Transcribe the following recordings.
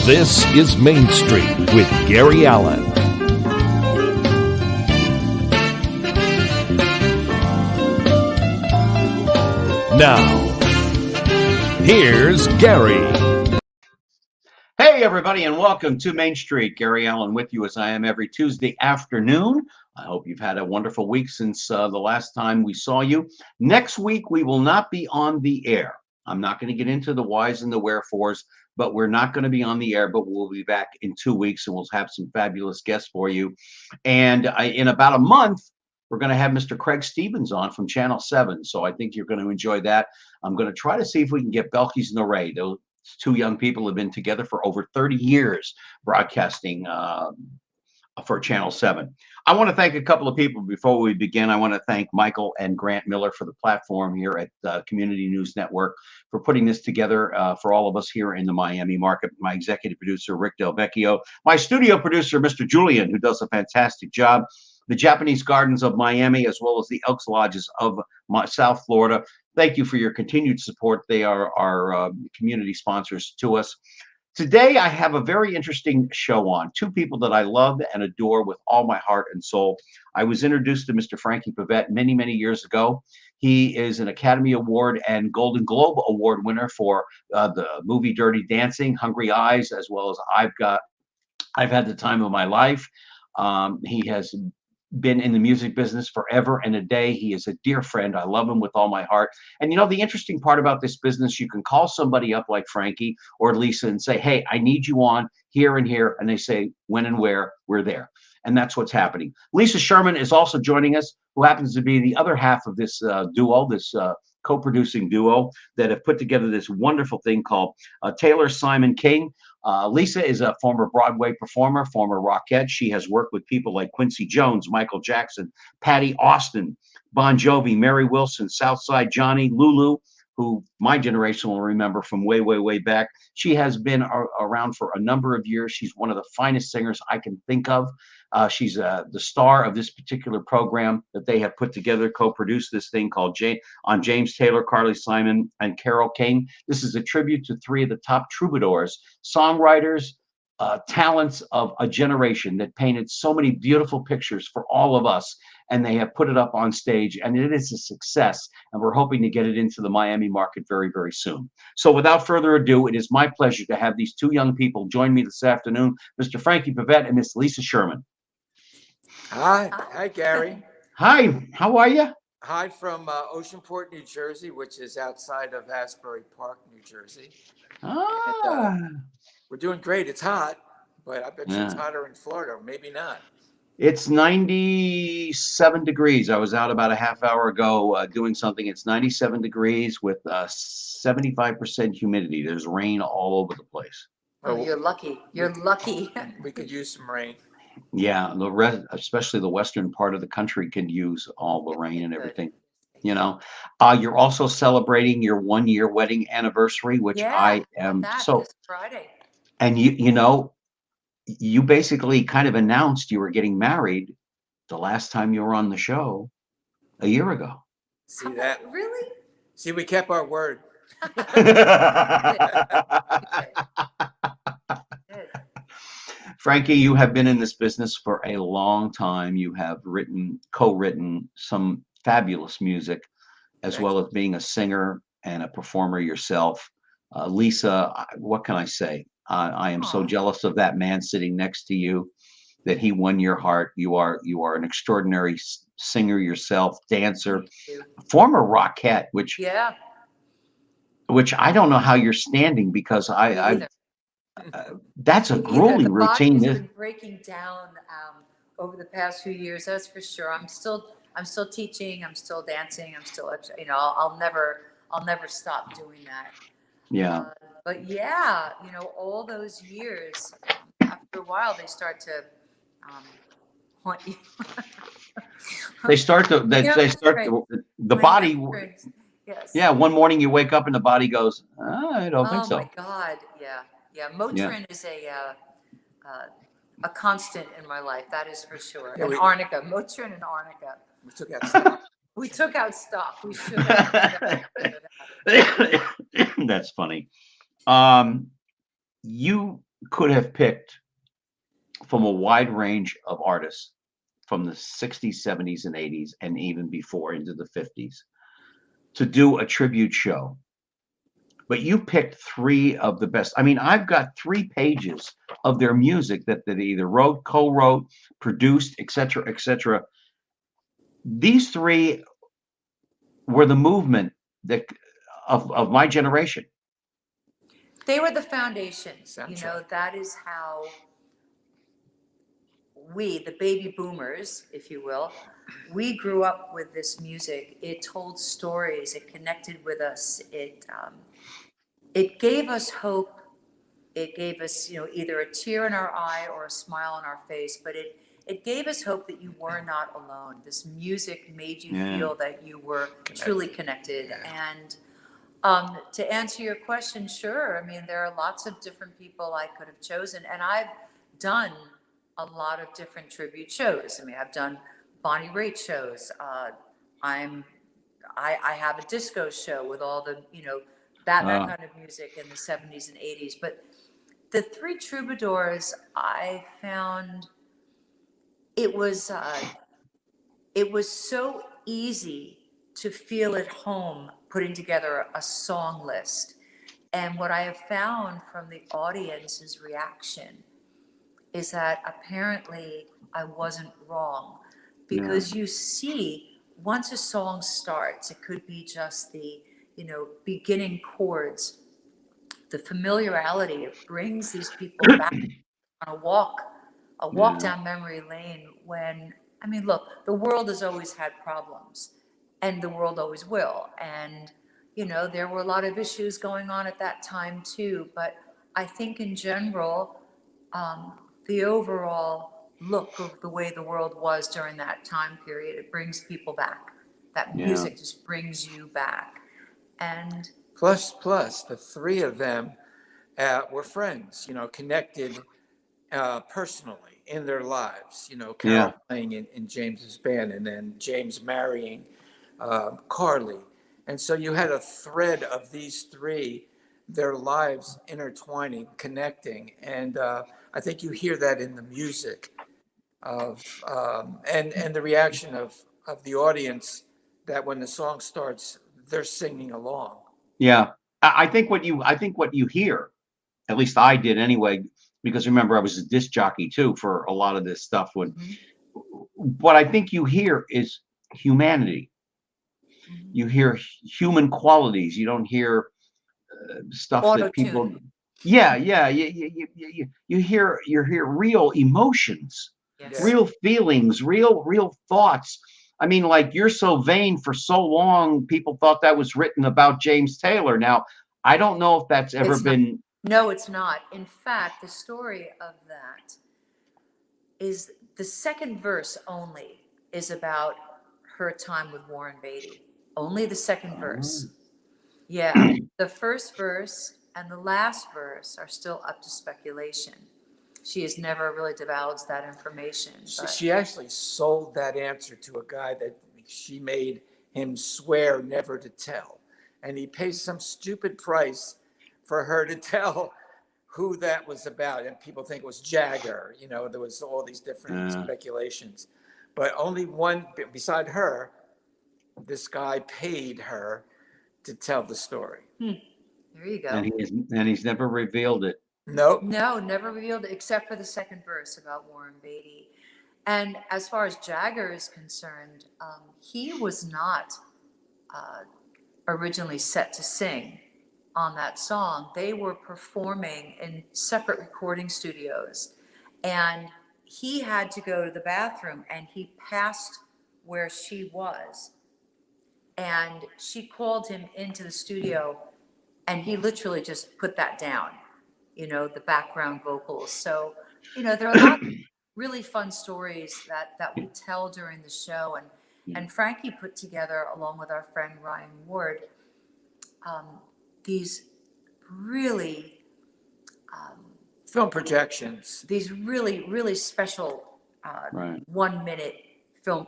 This is Mainstreet with Gary Allen. Now, here's Gary. Hey, everybody, and welcome to Mainstreet. Gary Allen with you as I am every Tuesday afternoon. I hope you've had a wonderful week since the last time we saw you. Next week, we will not be on the air. I'm not going to get into the whys and the wherefores, but we're not going to be on the air, but we'll be back in 2 weeks, and we'll have some fabulous guests for you. And in about a month, we're going to have Mr. Craig Stevens on from Channel 7, so I think you're going to enjoy that. I'm going to try to see if we can get Belkis and Ray. Those two young people have been together for over 30 years broadcasting for Channel 7. I want to thank a couple of people before we begin. I want to thank Michael and Grant Miller for the platform here at Community News Network for putting this together for all of us here in the Miami market. My executive producer, Rick Del Vecchio, my studio producer, Mr. Julian, who does a fantastic job, the Japanese Gardens of Miami, as well as the Elks Lodges of South Florida. Thank you for your continued support. They are our community sponsors to us. Today, I have a very interesting show on. Two people that I love and adore with all my heart and soul. I was introduced to Mr. Franke Previte many, many years ago. He is an Academy Award and Golden Globe Award winner for the movie Dirty Dancing, Hungry Eyes, as well as I've had the time of my life. He has been in the music business forever and a day. He is a dear friend. I love him with all my heart. And you know, the interesting part about this business, you can call somebody up like Frankie or Lisa and say, hey, I need you on here and here. And they say, when and where, we're there. And that's what's happening. Lisa Sherman is also joining us, who happens to be the other half of this duo, this co-producing duo that have put together this wonderful thing called Taylor Simon King. Lisa is a former Broadway performer, former rockette. She has worked with people like Quincy Jones, Michael Jackson, Patty Austin, Bon Jovi, Mary Wilson, Southside Johnny, Lulu, who my generation will remember from way, way, way back. She has been around for a number of years. She's one of the finest singers I can think of. She's the star of this particular program that they have put together, co-produced this thing called on James Taylor, Carly Simon, and Carole King. This is a tribute to three of the top troubadours, songwriters, talents of a generation that painted so many beautiful pictures for all of us, and they have put it up on stage, and it is a success, and we're hoping to get it into the Miami market very, very soon. So without further ado, it is my pleasure to have these two young people join me this afternoon, Mr. Franke Previte and Miss Lisa Sherman. Hi, Gary. Hi, how are you? Hi from Oceanport, New Jersey, which is outside of Asbury Park, New Jersey. And, we're doing great. It's hot, but I bet you it's hotter in Florida, or maybe not. It's 97 degrees. I was out about a half hour ago doing something. It's 97 degrees with 75% humidity. There's rain all over the place. Oh, you're lucky. You're lucky. We could use some rain. Yeah, especially the western part of the country could use all the rain and everything. You know, you're also celebrating your 1-year wedding anniversary, which I am so. This Friday. And you basically kind of announced you were getting married the last time you were on the show a year ago. See that? Really? See, we kept our word. Frankie, you have been in this business for a long time. You have co-written some fabulous music, as well as being a singer and a performer yourself. Lisa, what can I say? I am so jealous of that man sitting next to you, that he won your heart. You are an extraordinary singer yourself, dancer, former rockette, which I don't know how you're standing, because that's a grueling routine. The body's been breaking down over the past few years. That's for sure. I'm still teaching. I'm still dancing. I'm still, I'll never stop doing that. Yeah. But yeah, all those years, after a while, they start to haunt you. The body. Yes. Yeah. One morning you wake up and the body goes, I don't think so. Oh my God. Yeah. Motrin is a constant in my life. That is for sure. And arnica, Motrin and arnica. We took out stock. We took out stock. We should have. That's funny. You could have picked from a wide range of artists from the 60s, 70s, and 80s, and even before into the 50s to do a tribute show. But you picked three of the best. I mean, I've got 3 pages of their music that they either wrote, co-wrote, produced, etc., etc. These three were the movement that of my generation. They were the foundation. Sounds That is how we, the baby boomers, if you will, we grew up with this music. It told stories. It connected with us. It gave us hope. It gave us, either a tear in our eye or a smile on our face. But it gave us hope that you were not alone. This music made you feel that you were truly connected. And to answer your question, sure. I mean, there are lots of different people I could have chosen, and I've done a lot of different tribute shows. I mean, I've done Bonnie Raitt shows. I have a disco show with all the, that kind of music in the 70s and 80s. But the three troubadours, I found it was so easy to feel at home putting together a song list. And what I have found from the audience's reaction is that apparently I wasn't wrong, because you see, once a song starts, it could be just the, beginning chords, the familiarity, it brings these people back on a walk down memory lane when, I mean, look, the world has always had problems, and the world always will. And, there were a lot of issues going on at that time too. But I think in general, the overall look of the way the world was during that time period, it brings people back. That music just brings you back. And plus, the three of them were friends, connected personally in their lives. Carol playing in James's band, and then James marrying Carly. And so you had a thread of these three, their lives intertwining, connecting. And I think you hear that in the music of and the reaction of the audience, that when the song starts, they're singing along. Yeah, I think what you hear, at least I did anyway, because remember I was a disc jockey too for a lot of this stuff. What I think you hear is humanity. You hear human qualities. You don't hear stuff Auto-tune. that people. Yeah. You hear real emotions, real feelings, real thoughts. I mean, like You're So Vain, for so long, people thought that was written about James Taylor. Now, I don't know if that's ever been. No, it's not. In fact, the story of that is the second verse only is about her time with Warren Beatty. Only the second verse. Yeah. The first verse and the last verse are still up to speculation. She has never really divulged that information. She actually sold that answer to a guy that she made him swear never to tell. And he paid some stupid price for her to tell who that was about. And people think it was Jagger. There was all these different speculations. But only one, beside her, this guy paid her to tell the story. There you go. And he's never revealed it. Nope. No, never revealed it, except for the second verse about Warren Beatty. And as far as Jagger is concerned, he was not originally set to sing on that song. They were performing in separate recording studios, and he had to go to the bathroom, and he passed where she was, and she called him into the studio, and he literally just put that down, the background vocals. So, there are a lot of really fun stories that we tell during the show. And Frankie put together, along with our friend Ryan Ward, these really film projections. These really, really special 1 minute film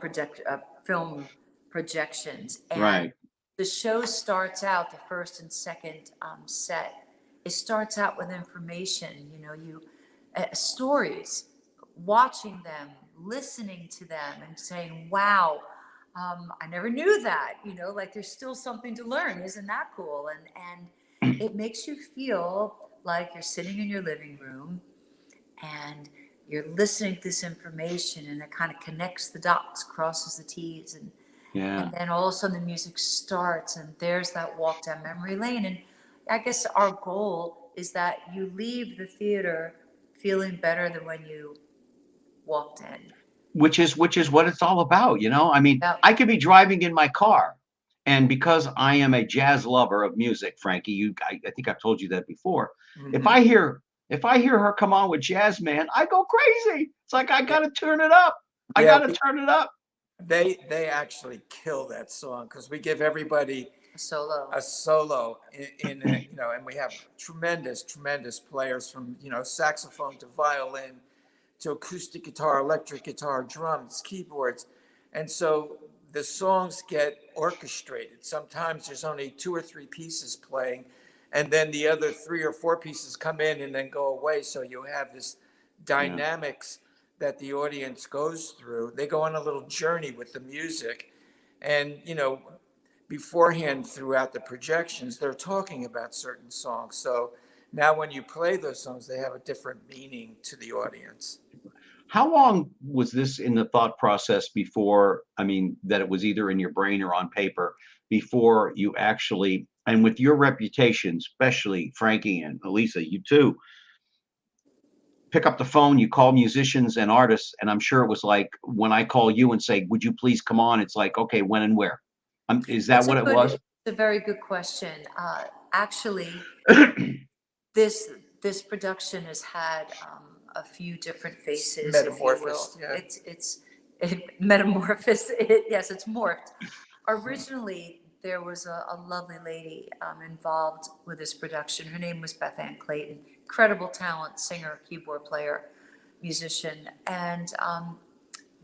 projections. And the show starts out, the first and second set, it starts out with information, you know, stories, watching them, listening to them and saying, wow, I never knew that, you know, like there's still something to learn. Isn't that cool? And it makes you feel like you're sitting in your living room and you're listening to this information, and it kind of connects the dots, crosses the T's, and then all of a sudden the music starts and there's that walk down memory lane. And I guess our goal is that you leave the theater feeling better than when you walked in. Which is what it's all about, you know? I mean, Yep. I could be driving in my car, and because I am a jazz lover of music, Frankie, I think I've told you that before. Mhm. If I hear her come on with Jazz Man, I go crazy. It's like I gotta turn it up. I Yeah, gotta turn it up. they actually kill that song because we give everybody A solo. a solo in it, you know, and we have tremendous players from, you know, saxophone to violin to acoustic guitar, electric guitar, drums, keyboards. And so the songs get orchestrated. Sometimes there's only 2 or 3 pieces playing, and then the other 3 or 4 pieces come in and then go away. So you have this dynamics that the audience goes through. They go on a little journey with the music. And, you know, beforehand throughout the projections, they're talking about certain songs. So now when you play those songs, they have a different meaning to the audience. How long was this in the thought process before, I mean, that it was either in your brain or on paper, before you actually, and with your reputation, especially Frankie and Elisa, you too, pick up the phone, you call musicians and artists, and I'm sure it was like when I call you and say, would you please come on? It's like, okay, when and where? Is that what it was? It's a very good question. Actually, this production has had a few different faces, Metamorphosed, if you will. yeah. It's metamorphosed. Yes, it's morphed. Originally, there was a lovely lady involved with this production. Her name was Beth Ann Clayton. Incredible talent, singer, keyboard player, musician. And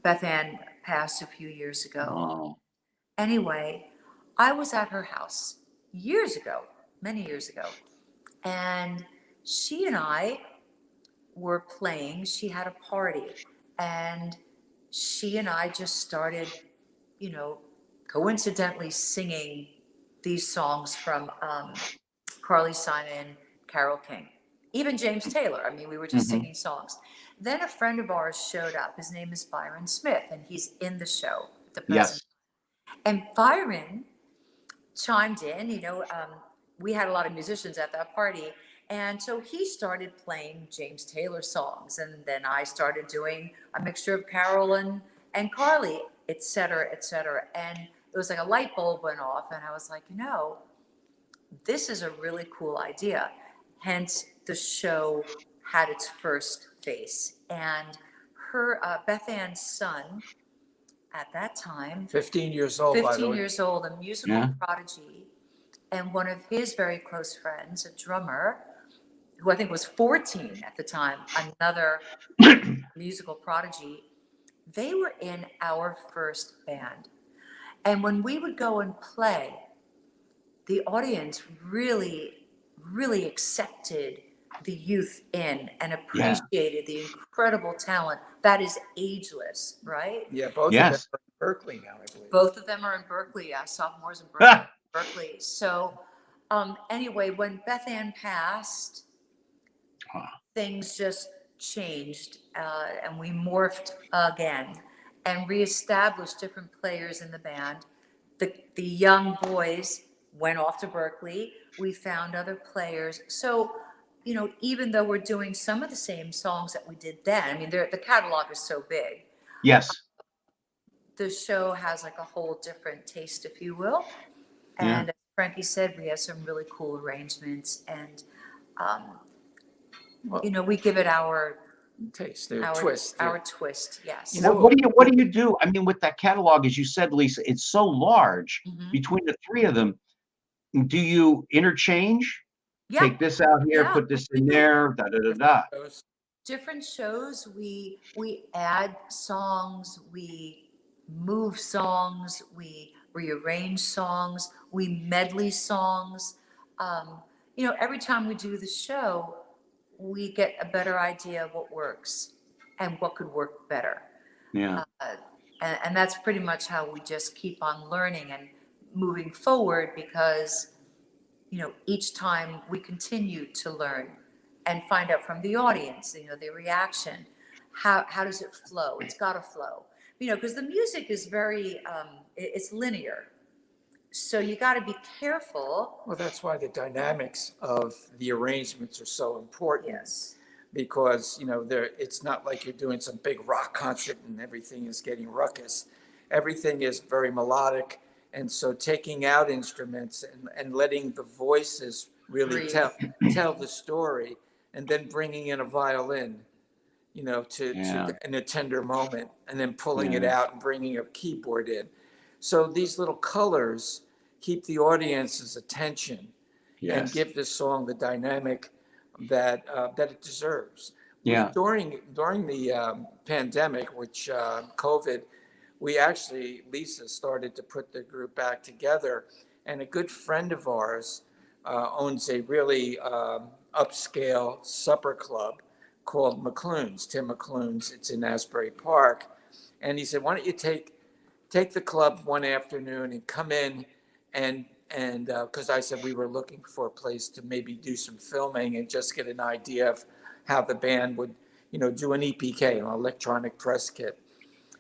Beth Ann passed a few years ago. Oh, Anyway, I was at her house years ago, many years ago, and she and I were playing. She had a party, and she and I just started, you know, coincidentally singing these songs from Carly Simon, Carole King, even James Taylor. I mean, we were just singing songs. Then a friend of ours showed up. His name is Byron Smith, and he's in the show, the present. yes. And Byron chimed in, you know, we had a lot of musicians at that party. And so he started playing James Taylor songs. And then I started doing a mixture of Carol and Carly, et cetera, et cetera. And it was like a light bulb went off. And I was like, you know, this is a really cool idea. Hence, the show had its first face. And her, Beth Ann's son, at that time, 15 years old, by the 15 way. years old, a musical prodigy, and one of his very close friends, a drummer, who I think was 14 at the time, another musical prodigy. They were in our first band. And when we would go and play, the audience really, really accepted the youth in and appreciated the incredible talent that is ageless, right? Yeah, both of them are in Berkeley now, I believe. Both of them are in Berkeley, sophomores in Berkeley. So anyway, when Beth Ann passed, things just changed, and we morphed again and reestablished different players in the band. The young boys went off to Berkeley. We found other players. So, you know, even though we're doing some of the same songs that we did then, I mean, the catalog is so big. Yes. The show has like a whole different taste, if you will. And as Frankie said, we have some really cool arrangements, and you know, we give it our Taste, their our twist. our twist. Yes. You know, What do you do? I mean, with that catalog, as you said, Lisa, it's so large between the 3 of them. Do you interchange? Yeah. Take this out here, put this in there, da da da da. Different shows, we add songs, we move songs, we rearrange songs, we medley songs. every time we do the show, we get a better idea of what works and what could work better. Yeah. And that's pretty much how we just keep on learning and moving forward, because, each time we continue to learn and find out from the audience, their reaction. How does it flow? It's got to flow, because the music is very, it's linear. So you got to be careful. Well, that's why the dynamics of the arrangements are so important. Yes. Because, it's not like you're doing some big rock concert and everything is getting ruckus. Everything is very melodic. And so taking out instruments and letting the voices really tell the story, and then bringing in a violin, to in a tender moment, and then pulling it out and bringing a keyboard in. So these little colors keep the audience's attention and give this song the dynamic that it deserves. Yeah. During the pandemic, which COVID, Lisa started to put the group back together, and a good friend of ours owns a really upscale supper club called McClune's, Tim McClune's. It's in Asbury Park, and he said, "Why don't you take the club one afternoon and come in and because I said we were looking for a place to maybe do some filming and just get an idea of how the band would, do an EPK, an electronic press kit."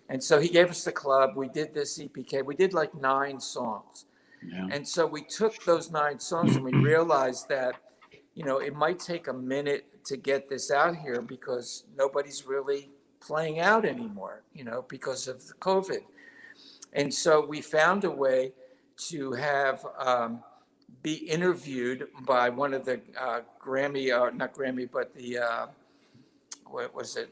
And so he gave us the club. We did this EPK. We did like 9 songs. Yeah. And so we took those 9 songs and we realized that, it might take a minute to get this out here because nobody's really playing out anymore, because of the COVID. And so we found a way to have be interviewed by one of the Grammy, or not Grammy, but the, what was it?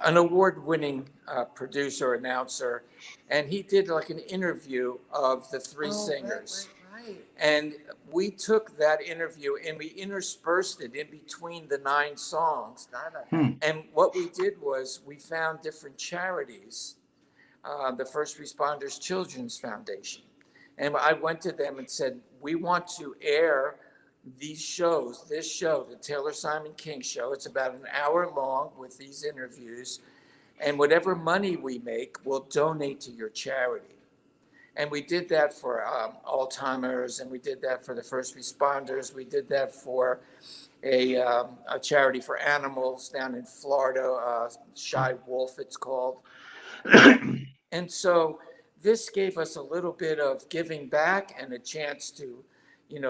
An award-winning producer, announcer, and he did like an interview of the 3 singers. Right. And we took that interview and we interspersed it in between the 9 songs. And what we did was we found different charities, the First Responders Children's Foundation. And I went to them and said, we want to air these shows, this show, the Taylor Simon King show. It's about an hour long with these interviews. And whatever money we make, we'll donate to your charity. And we did that for Alzheimer's, and we did that for the first responders. We did that for a charity for animals down in Florida, Shy Wolf, it's called. And so this gave us a little bit of giving back and a chance to,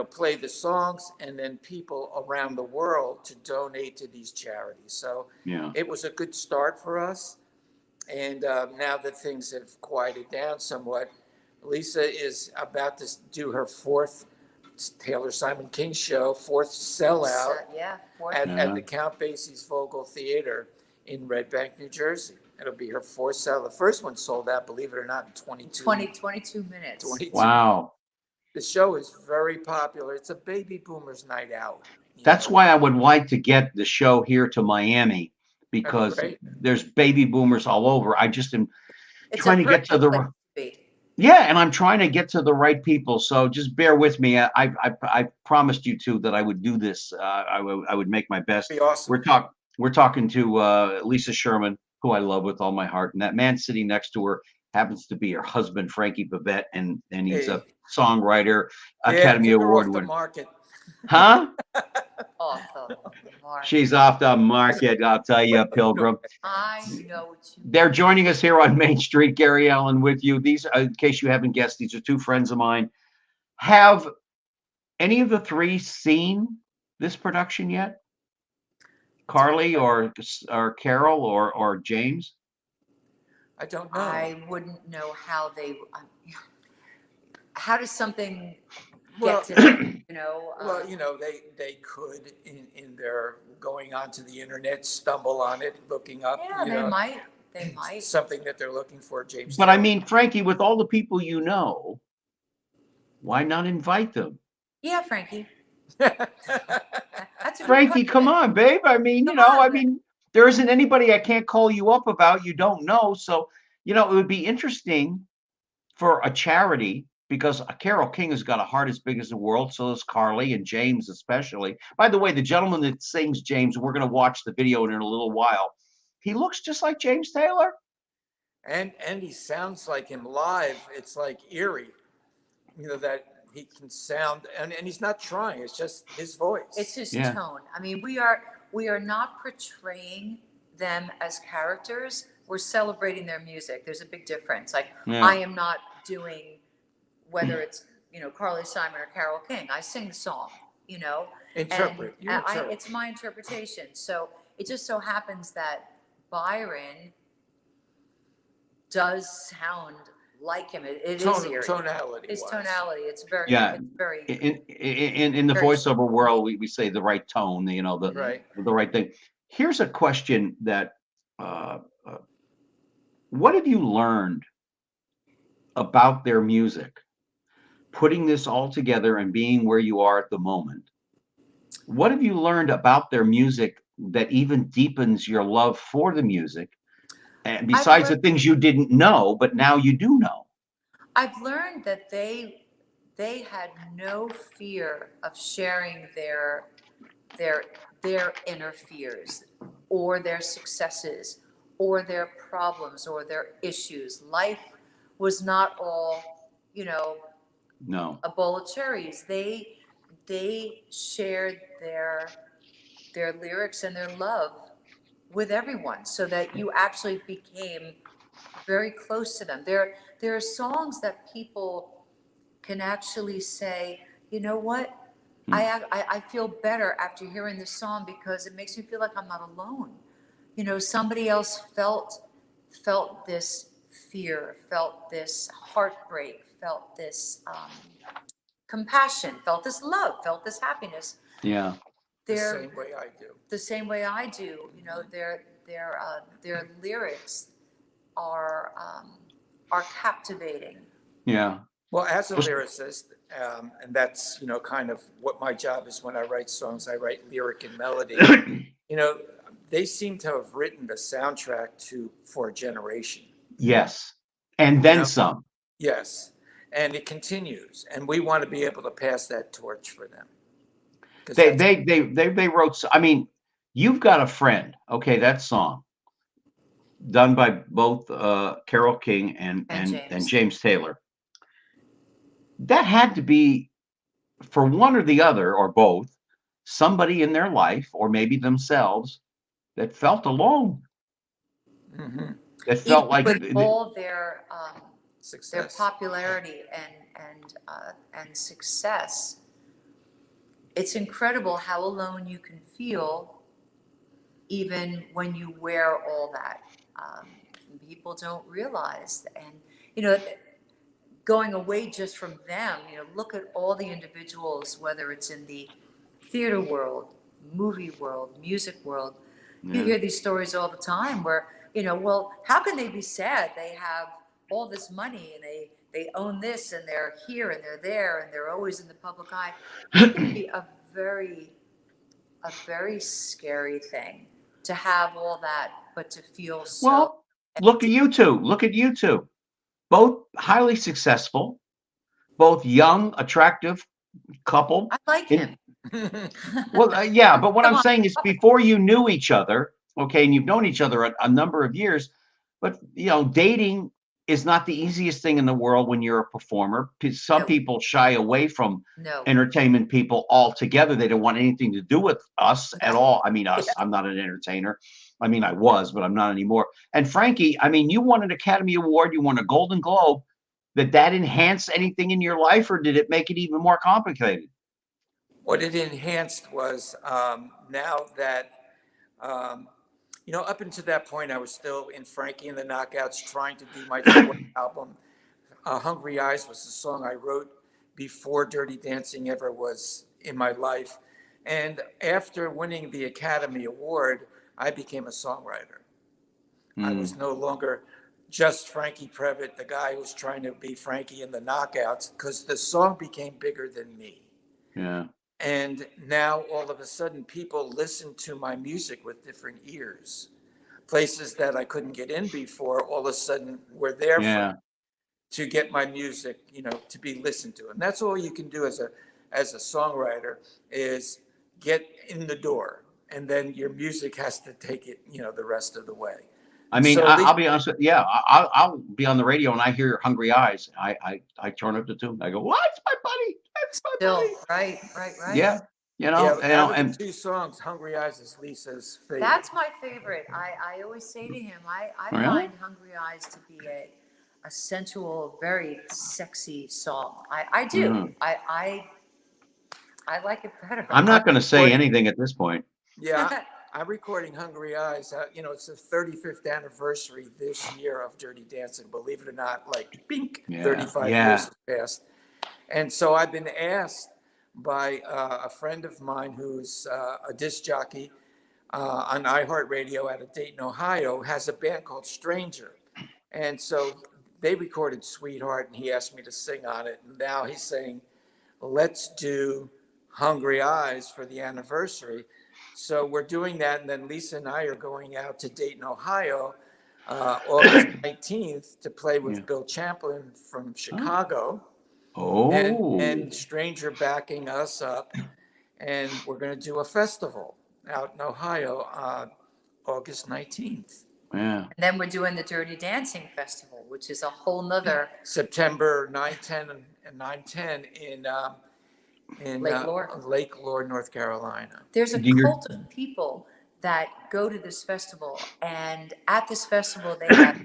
play the songs, and then people around the world to donate to these charities. So it was a good start for us. And now that things have quieted down somewhat, Lisa is about to do her 4th Taylor Simon King show, 4th sellout at the Count Basie's Vogel Theater in Red Bank, New Jersey. It'll be her 4th sell. The first one sold out, believe it or not, in 22 minutes. 22. Wow. The show is very popular. It's a baby boomers night out. That's why I would like to get the show here to Miami, because there's baby boomers all over. I just am trying to get to the and I'm trying to get to the right people. So just bear with me. I promised you two that I would do this. I would make my best. Be awesome. We're talking to Lisa Sherman, who I love with all my heart, and that man sitting next to her happens to be her husband, Franke Previte, and he's a songwriter, Academy Award winner. Huh? Off the market. She's off the market, I'll tell you, Pilgrim. I know what you mean. They're joining us here on Main Street. Gary Allen with you. These, in case you haven't guessed, these are 2 friends of mine. Have any of the 3 seen this production yet? Carly or Carol or James? I don't know. I wouldn't know how they. How does something Well, get to them, well, they could in their going onto the internet, stumble on it, looking up. Yeah, they might. Something that they're looking for, James. But I mean, Frankie, with all the people you know, why not invite them? Yeah, Frankie. That's a good Frankie, question. come on, babe. I mean, Come on. There isn't anybody I can't call you up about you don't know. So, it would be interesting for a charity because Carole King has got a heart as big as the world. So does Carly and James, especially. By the way, the gentleman that sings James, we're going to watch the video in a little while. He looks just like James Taylor. And he sounds like him live. It's like eerie, that he can sound, and he's not trying. It's just his voice. It's his tone. I mean, we are not portraying them as characters. We're celebrating their music. There's a big difference. Like I am not doing, whether it's Carly Simon or Carole King. I sing the song. Interpret. It's my interpretation. So it just so happens that Byron does sound like him. It is eerie. Tonality. His tonality. It's very. Yeah. It's very. In the voiceover world, we say the right tone. The right thing. Here's a question that. What have you learned about their music? Putting this all together and being where you are at the moment. What have you learned about their music that even deepens your love for the music? And besides the things you didn't know, but now you do know. I've learned that they had no fear of sharing their inner fears or their successes or their problems or their issues. Life was not all, no, a bowl of cherries. They shared their lyrics and their love with everyone, so that you actually became very close to them. There are songs that people can actually say, you know what, I feel better after hearing this song because it makes me feel like I'm not alone. Somebody else felt this fear, felt this heartbreak, felt this compassion, felt this love, felt this happiness. Yeah. The same way I do. The same way I do. Their lyrics are captivating. Yeah. Well, as a lyricist, and that's kind of what my job is when I write songs. I write lyric and melody. They seem to have written the soundtrack for a generation. Yes, and then some. Yes, and it continues, and we want to be able to pass that torch for them. They wrote. I mean, You've Got a Friend. Okay, that song done by both Carole King and James Taylor. That had to be, for one or the other or both, somebody in their life or maybe themselves that felt alone. Mm-hmm. That felt like with all their success, their popularity and success. It's incredible how alone you can feel, even when you wear all that. People don't realize, and going away just from them, look at all the individuals, whether it's in the theater world, movie world, music world. You hear these stories all the time where, well, how can they be sad? They have all this money and they own this and they're here and they're there and they're always in the public eye. It can be a very scary thing to have all that, but to feel so. Well, look at you two. Both highly successful, both young, attractive couple. I like him. Well, yeah, but what I'm saying is before you knew each other, okay, and you've known each other a number of years, but dating is not the easiest thing in the world when you're a performer. Some people shy away from entertainment people altogether. They don't want anything to do with us at all. I mean, us. Yeah. I'm not an entertainer. I mean, I was, but I'm not anymore. And Frankie, I mean, you won an Academy Award, you won a Golden Globe. Did that enhance anything in your life, or did it make it even more complicated? What it enhanced was now that, up until that point, I was still in Frankie and the Knockouts trying to do my fourth album. Hungry Eyes was the song I wrote before Dirty Dancing ever was in my life. And after winning the Academy Award, I became a songwriter. I was no longer just Franke Previte, the guy who was trying to be Frankie in the Knockouts, because the song became bigger than me. Yeah. And now all of a sudden people listen to my music with different ears. Places that I couldn't get in before, all of a sudden were there. Yeah. to get my music, to be listened to. And that's all you can do as a songwriter, is get in the door, and then your music has to take it, the rest of the way. I mean, So I'll be honest with you. Yeah, I'll be on the radio and I hear Hungry Eyes. I turn up the tune. I go, "What's my buddy? That's my Still, buddy." right. Yeah, yeah, out of the and two songs, Hungry Eyes is Lisa's favorite. That's my favorite. I always say to him, I Really? find Hungry Eyes to be a sensual, very sexy song. I do. Mhm. I like it better. I'm not going to say recording- anything at this point. Yeah, I'm recording Hungry Eyes. It's the 35th anniversary this year of Dirty Dancing. Believe it or not, like, bink, Yeah, 35 yeah. years has passed. And so I've been asked by a friend of mine who's a disc jockey on iHeartRadio out of Dayton, Ohio, has a band called Stranger. And so they recorded Sweetheart, and he asked me to sing on it. And now he's saying, let's do Hungry Eyes for the anniversary. So we're doing that, and then Lisa and I are going out to Dayton, Ohio, August 19th to play with Bill Champlin from Chicago. Oh, And Stranger backing us up, and we're going to do a festival out in Ohio on August 19th. yeah. And then we're doing the Dirty Dancing Festival, which is a whole nother September 9, 10, and 9/10 in Lake Lore. Lake Lore, North Carolina. There's a Do you- cult of people that go to this festival, and at this festival they have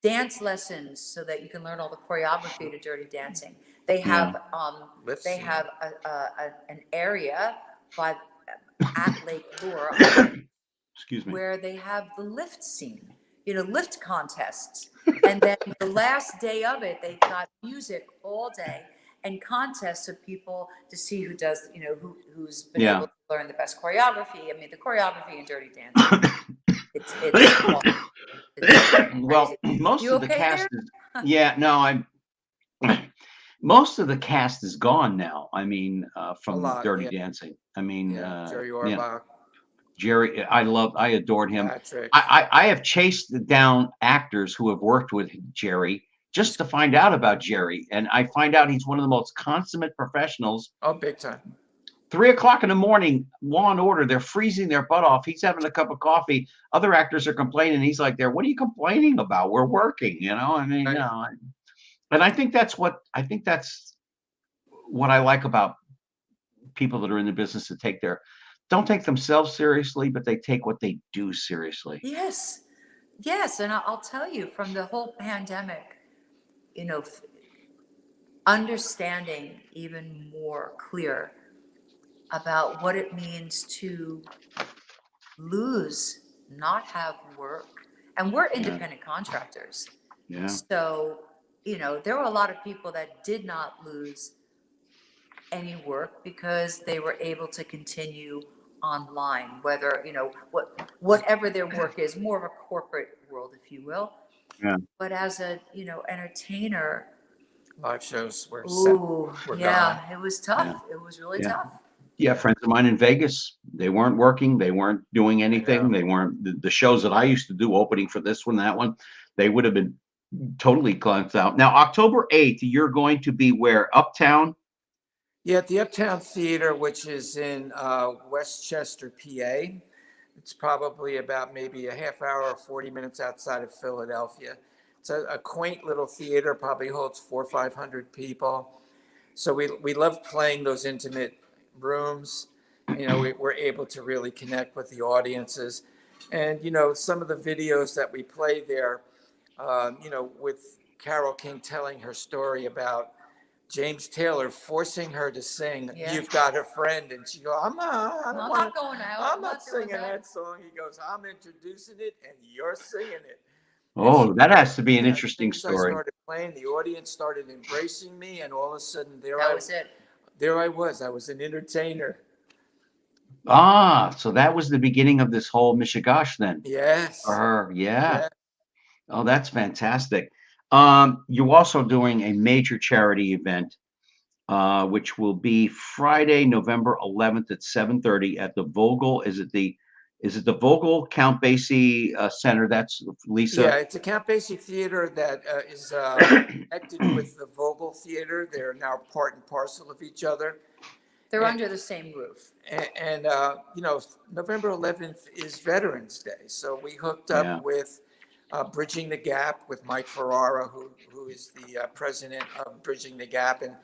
dance lessons so that you can learn all the choreography to Dirty Dancing. They have Lifts, they have an area at Lake Lore Excuse me. where they have the lift scene, lift contests. And then the last day of it, they've got music all day and contests of people to see who does, who's been able to learn the best choreography. I mean, the choreography in Dirty Dancing, it's Well, crazy. most You of the okay cast there? is, yeah, no, most of the cast is gone now. I mean, from lot, Dirty yeah. Dancing. I mean, Jerry yeah. Orbach, Jerry, I adored him. Patrick. I have chased down actors who have worked with Jerry just to find out about Jerry. And I find out he's one of the most consummate professionals. Oh, big time. 3 o'clock in the morning, Law and Order, they're freezing their butt off. He's having a cup of coffee. Other actors are complaining. He's like, what are you complaining about? We're working, I mean, Right. And I think that's what I like about people that are in the business that don't take themselves seriously, but they take what they do seriously. Yes. And I'll tell you, from the whole pandemic, understanding even more clear about what it means to not have work. And we're independent contractors. Yeah. So, there were a lot of people that did not lose any work because they were able to continue online, whether, whatever their work is, more of a corporate world, if you will. Yeah. But as a, entertainer, Live shows were ooh, We're yeah, it was tough. Yeah. It was really Yeah. tough. Yeah, friends of mine in Vegas, they weren't working. They weren't doing anything. know. They weren't the shows that I used to do, opening for this one, that one, they would have been totally cleansed out. Now, October 8th, you're going to be where? Uptown? Yeah, at the Uptown Theater, which is in Westchester, PA. It's probably about maybe a half hour or 40 minutes outside of Philadelphia. It's a quaint little theater, probably holds 400 or 500 people. So we love playing those intimate rooms. We're able to really connect with the audiences. And, some of the videos that we play there, with Carole King telling her story about James Taylor forcing her to sing Yeah. "You've Got a Friend," and she goes, I I'm don't not going out. I'm not doing singing that song. He goes, I'm introducing it and you're singing it. Oh, that has to be an And interesting as I story. started playing, the audience started embracing me, and all of a sudden That was it. there I was. I was an entertainer. Ah, so that was the beginning of this whole Mishigosh then. Yes. For her, yeah. Yeah. Oh, that's fantastic. You're also doing a major charity event, which will be Friday, November 11th at 7:30 at the Vogel. Is it the Is it the Vogel Count Basie Center? That's Lisa. Yeah, it's a Count Basie theater that is connected with the Vogel Theater. They're now part and parcel of each other. They're under the same roof. And you know, November 11th is Veterans Day. So we hooked up with Bridging the Gap with Mike Ferrara, who is the president of Bridging the Gap. And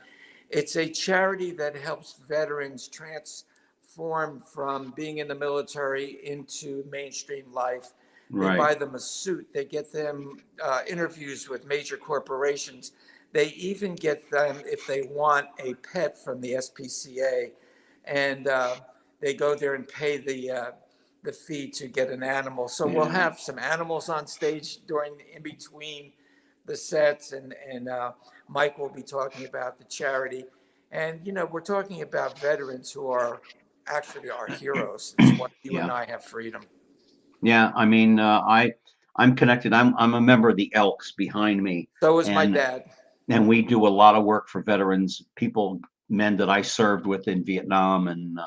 it's a charity that helps veterans transform from being in the military into mainstream life. They buy them a suit. They get them interviews with major corporations. They even get them, if they want, a pet from the SPCA, and they go there and pay the fee to get an animal. So we'll have some animals on stage in between the sets, and Mike will be talking about the charity. And, you know, we're talking about veterans who are actually our heroes. That's why you and I have freedom. Yeah, I mean, I'm connected. I'm a member of the Elks behind me. So is my dad. And we do a lot of work for veterans, men that I served with in Vietnam, and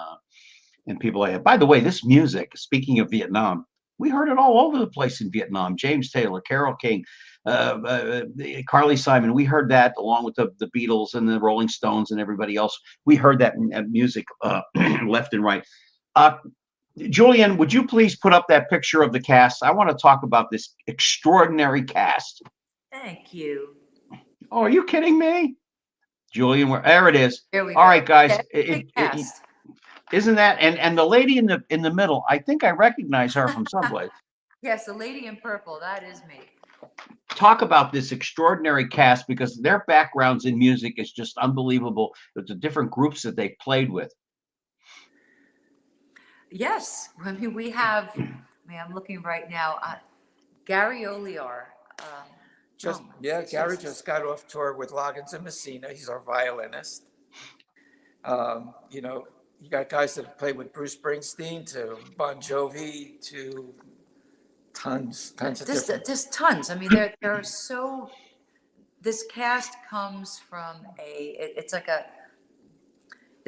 people like that. By the way, this music, speaking of Vietnam, we heard it all over the place in Vietnam. James Taylor, Carole King, Carly Simon. We heard that along with the Beatles and the Rolling Stones and everybody else. We heard that music left and right. Julian, would you please put up that picture of the cast? I want to talk about this extraordinary cast. Thank you. Oh, are you kidding me? Julian, there it is. Here we All go. right, guys. Cast. Isn't that and the lady in the middle, I think I recognize her from someplace. Yes, the lady in purple, that is me. Talk about this extraordinary cast, because their backgrounds in music is just unbelievable. The different groups that they played with. Yes, I mean, we have, I'm looking right now, Gary Olear. Gary just got off tour with Loggins and Messina. He's our violinist. You know, you got guys that played with Bruce Springsteen to Bon Jovi to tons of different. There's tons. I mean, there are so. This cast comes from it's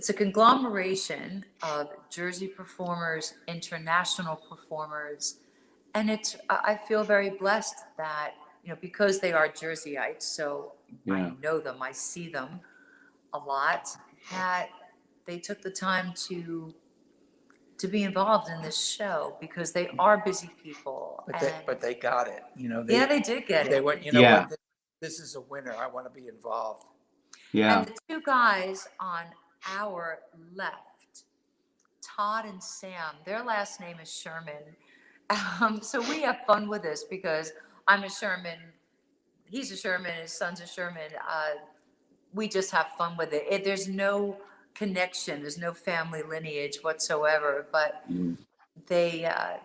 a conglomeration of Jersey performers, international performers, and I feel very blessed that, you know, because they are Jerseyites, so I know them, I see them a lot, that they took the time to be involved in this show, because they are busy people. But they got it, you know. They did get it. They went, you know what, this is a winner. I want to be involved. Yeah. And the two guys on our left, Todd and Sam, their last name is Sherman. So we have fun with this, because I'm a Sherman, he's a Sherman, his son's a Sherman. We just have fun with it. There's no connection, there's no family lineage whatsoever, but they're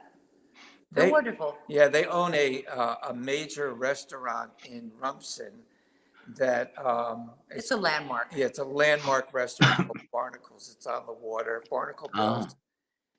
wonderful. Yeah, they own a major restaurant in Rumson that it's a landmark. Yeah, it's a landmark restaurant called Barnacles. It's on the water, Barnacle Bills.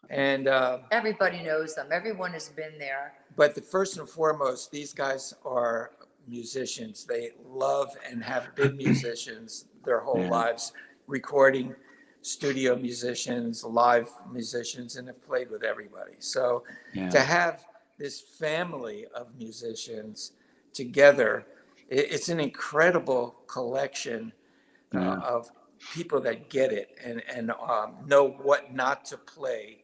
And everybody knows them. Everyone has been there. But first and foremost, these guys are musicians. They love and have been musicians their whole lives, recording, studio musicians, live musicians, and have played with everybody. So to have this family of musicians together, it's an incredible collection of people that get it and know what not to play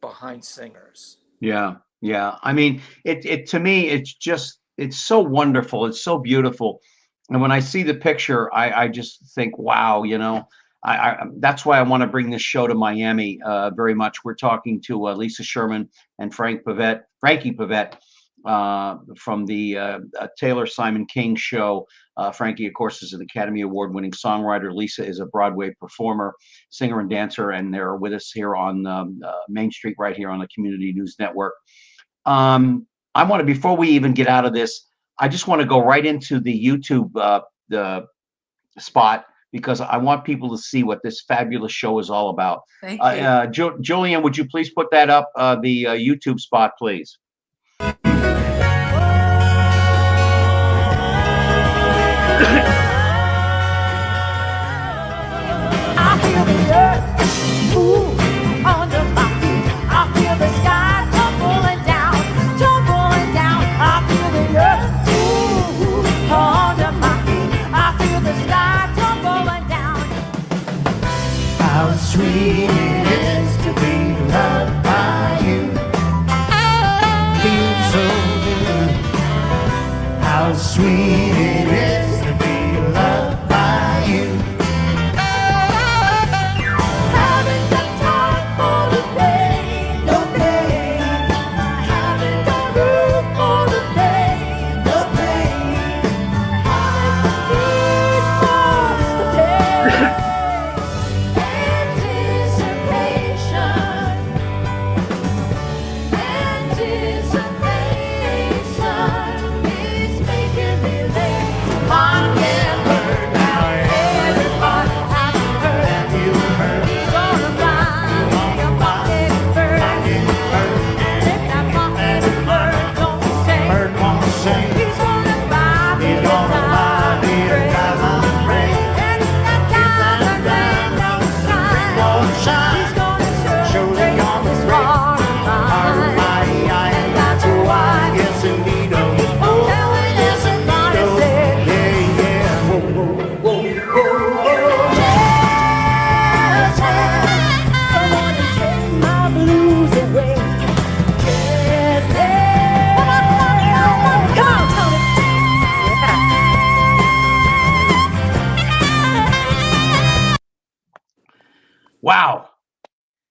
behind singers. Yeah. I mean, it to me, it's so wonderful. It's so beautiful. And when I see the picture, I just think, wow, you know, that's why I want to bring this show to Miami very much. We're talking to Lisa Sherman and Franke Previte from the Taylor Simon King show. Frankie, of course, is an Academy Award-winning songwriter. Lisa is a Broadway performer, singer, and dancer, and they're with us here on Mainstreet, right here on the Community News Network. I want to, before we even get out of this, I just want to go right into the YouTube the spot, because I want people to see what this fabulous show is all about. Thank you. Julian, would you please put that up, the YouTube spot, please? I feel the earth move under my feet. I feel the sky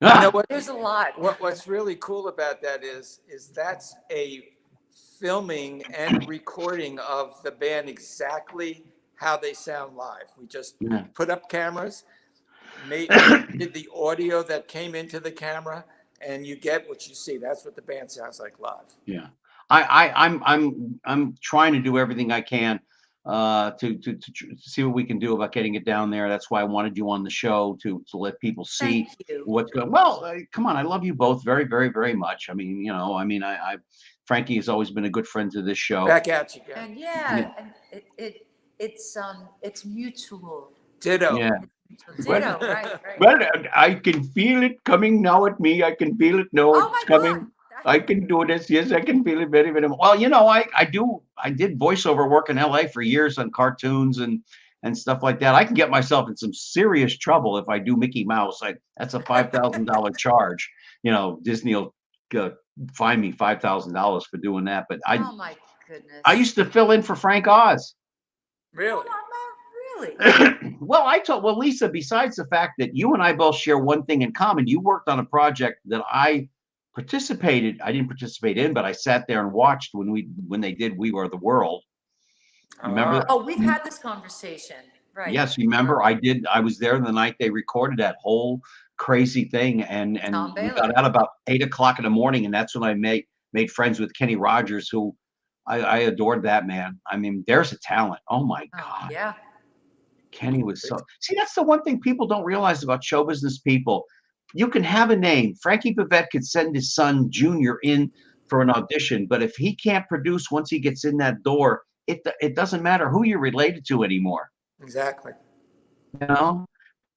You know what? There's a lot. What's really cool about that is that's a filming and recording of the band exactly how they sound live. We just Yeah. put up cameras, did the audio that came into the camera, and you get what you see. That's what the band sounds like live. Yeah. I'm trying to do everything I can to see what we can do about getting it down there. That's why I wanted you on the show to let people see Thank you. what's going. Well, come on, I love you both very, very, very much. I mean, I Frankie has always been a good friend to this show. Back at you, guys. And yeah, and it's mutual. Ditto. Yeah. Ditto, right. Well, I can feel it coming now at me. I can feel it. No, Oh it's my coming. God. I can do this. Yes, I can feel it very, very well. I did voiceover work in LA for years on cartoons and stuff like that. I can get myself in some serious trouble if I do Mickey Mouse. That's a $5,000 charge. Disney will fine me $5,000 for doing that. But Oh my goodness. I used to fill in for Frank Oz. Really? Really? Well, Lisa, besides the fact that you and I both share one thing in common, you worked on a project that I didn't participate in, but I sat there and watched when they did We Are the World. Remember that? Oh, we've had this conversation, right? Yes, you remember I was there the night they recorded that whole crazy thing, and Tom we Baylor. got out about 8 o'clock in the morning, and that's when I made friends with Kenny Rogers, who I adored that man. I mean, there's a talent. Oh my God. Yeah. Kenny was see, that's the one thing people don't realize about show business people. You can have a name. Frankie Previte could send his son Junior in for an audition, but if he can't produce once he gets in that door, it doesn't matter who you're related to anymore. Exactly.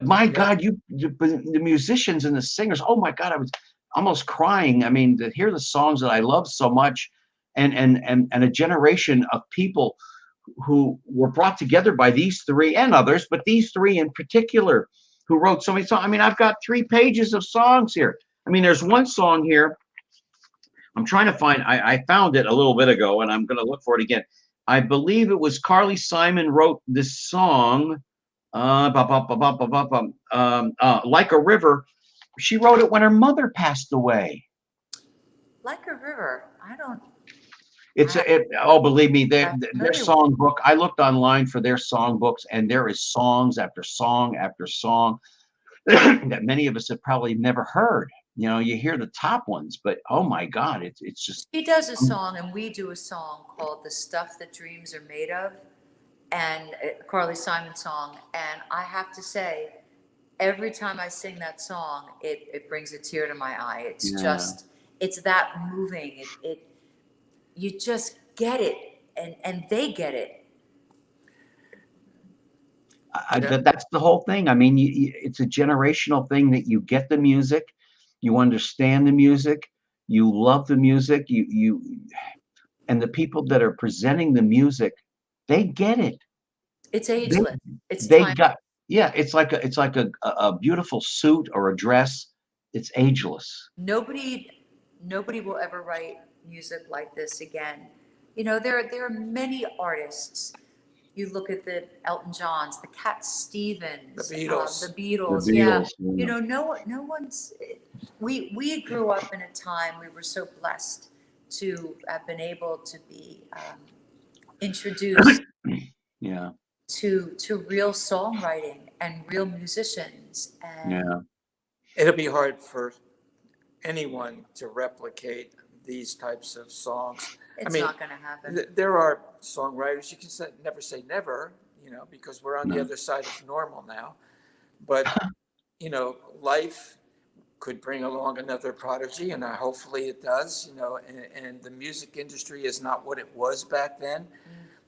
My God, the musicians and the singers. Oh my God, I was almost crying. I mean, to hear the songs that I love so much, and a generation of people who were brought together by these three and others, but these three in particular, who wrote so many songs. I mean, I've got 3 pages of songs here. I mean, there's one song here. I'm trying to find, I found it a little bit ago, and I'm going to look for it again. I believe it was Carly Simon wrote this song, Like a River. She wrote it when her mother passed away. Like a River. I don't. Believe me, their songbook. I looked online for their songbooks, and there is songs after song after song that many of us have probably never heard. You hear the top ones, but oh my God, it's just. She does a song, and we do a song called "The Stuff That Dreams Are Made Of," and Carly Simon song. And I have to say, every time I sing that song, it brings a tear to my eye. It's that moving. You just get it, and they get it. That's the whole thing. I mean, it's a generational thing that you get the music, you understand the music, you love the music, and the people that are presenting the music, they get it. It's ageless. It's like a beautiful suit or a dress. It's ageless. Nobody will ever write music like this again. There are many artists. You look at the Elton Johns, the Cat Stevens, the Beatles. The Beatles. Yeah. No one's. We grew up in a time we were so blessed to have been able to be introduced. Yeah. To real songwriting and real musicians. And it'll be hard for anyone to replicate these types of songs. It's not going to happen. There are songwriters, you can never say never, because we're on the other side of normal now. But, life could bring along another prodigy, and hopefully it does, and the music industry is not what it was back then.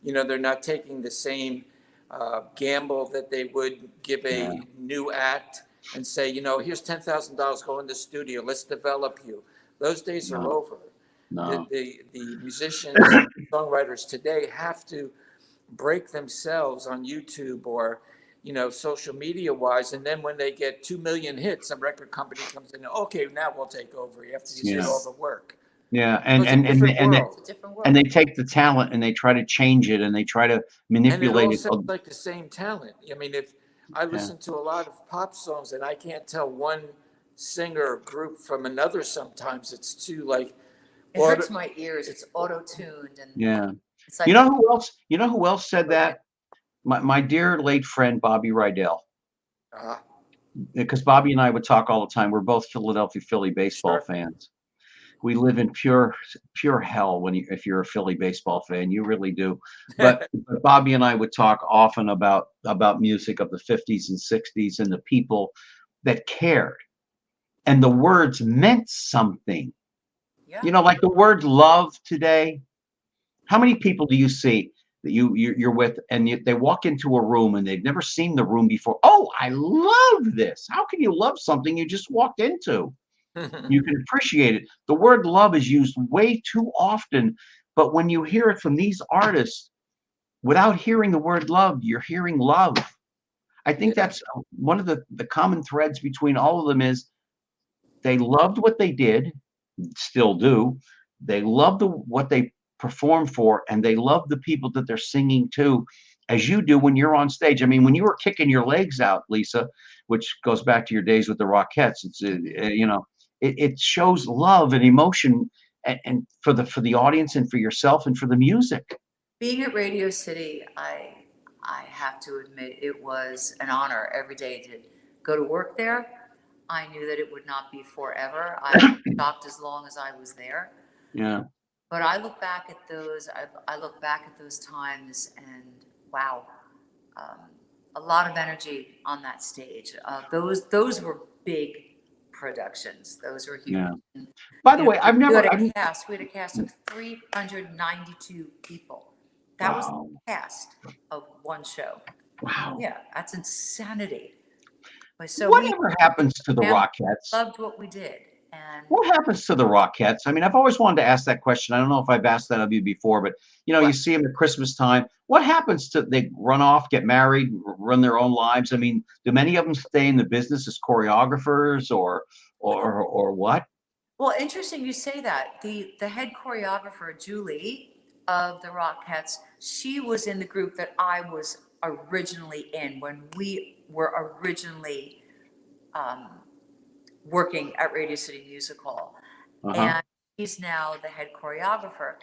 They're not taking the same gamble that they would give a new act and say, here's $10,000, go in the studio, let's develop you. Those days are over. No. The musicians, songwriters today have to break themselves on YouTube or, social media wise. And then when they get 2 million hits, some record company comes in, okay, now we'll take over. You have to do all the work. Yeah. And they take the talent and they try to change it and they try to manipulate and it. Sounds like the same talent. I mean, if I listen to a lot of pop songs and I can't tell one singer group from another. Sometimes it's too like. It hurts my ears. It's auto-tuned, and Yeah. it's like You know who else? You know who else said Okay. that? My dear late friend Bobby Rydell. Uh, Because Bobby and I would talk all the time. We're both Philadelphia Philly baseball Sure. fans. We live in pure hell if you're a Philly baseball fan. You really do. But Bobby and I would talk often about music of the 50s and 60s and the people that cared, and the words meant something. yeah. You know, like the word love today. How many people do you see that you're with, and they walk into a room and they've never seen the room before? Oh, I love this. How can you love something you just walked into? You can appreciate it. The word love is used way too often, but when you hear it from these artists, without hearing the word love, you're hearing love. I think Yeah. that's one of the common threads between all of them is they loved what they did, still do. They love what they perform for, and they love the people that they're singing to, as you do when you're on stage. I mean, when you were kicking your legs out, Lisa, which goes back to your days with the Rockettes, it's you know, it shows love and emotion, and for the audience and for yourself and for the music. Being at Radio City, I have to admit it was an honor every day to go to work there. I knew that it would not be forever. I stopped as long as I was there. Yeah. But I look back at those. I look back at those times, and wow, a lot of energy on that stage. Those were big productions. Those were huge. Yeah. By the way, We had a cast. We had a cast of 392 people. That was Wow. the cast of one show. Wow. Yeah, that's insanity. But so Whatever happens to the family Rockettes? loved what we did, and What happens to the Rockettes? I mean, I've always wanted to ask that question. I don't know if I've asked that of you before, but you know, you see them at Christmas time. What happens to they run off, get married, run their own lives? I mean, do many of them stay in the business as choreographers or what? well, interesting you say that. The head choreographer, Julie, of the Rockettes, she was in the group that I was originally in when we were originally working at Radio City Music Hall. Uh-huh. And she's now the head choreographer.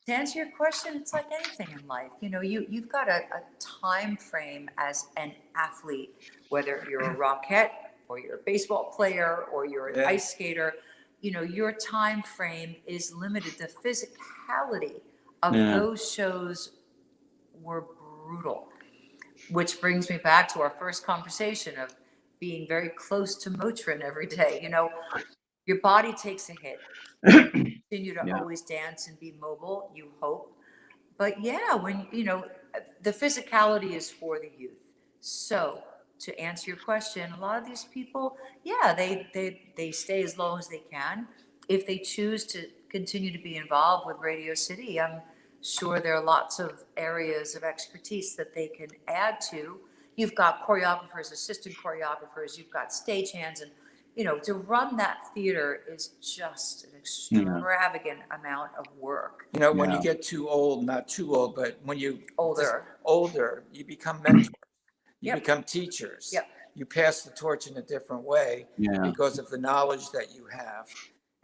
To answer your question, it's like anything in life. You know, you've got a time frame as an athlete, whether you're a Rockette or you're a baseball player or you're an ice skater. You know, your time frame is limited. The physicality of those shows were brutal, which brings me back to our first conversation of being very close to Motrin every day. You know, your body takes a hit. You continue to always dance and be mobile, you hope. But yeah, when, you know, the physicality is for the youth. So to answer your question, a lot of these people, yeah, they stay as long as they can. If they choose to continue to be involved with Radio City, I'm sure there are lots of areas of expertise that they can add to. You've got choreographers, assistant choreographers, you've got stagehands, and you know, to run that theater is just an extravagant amount of work. You know, when you get too old, not too old, but when you older, you become mentors. You become teachers. You pass the torch in a different way because of the knowledge that you have,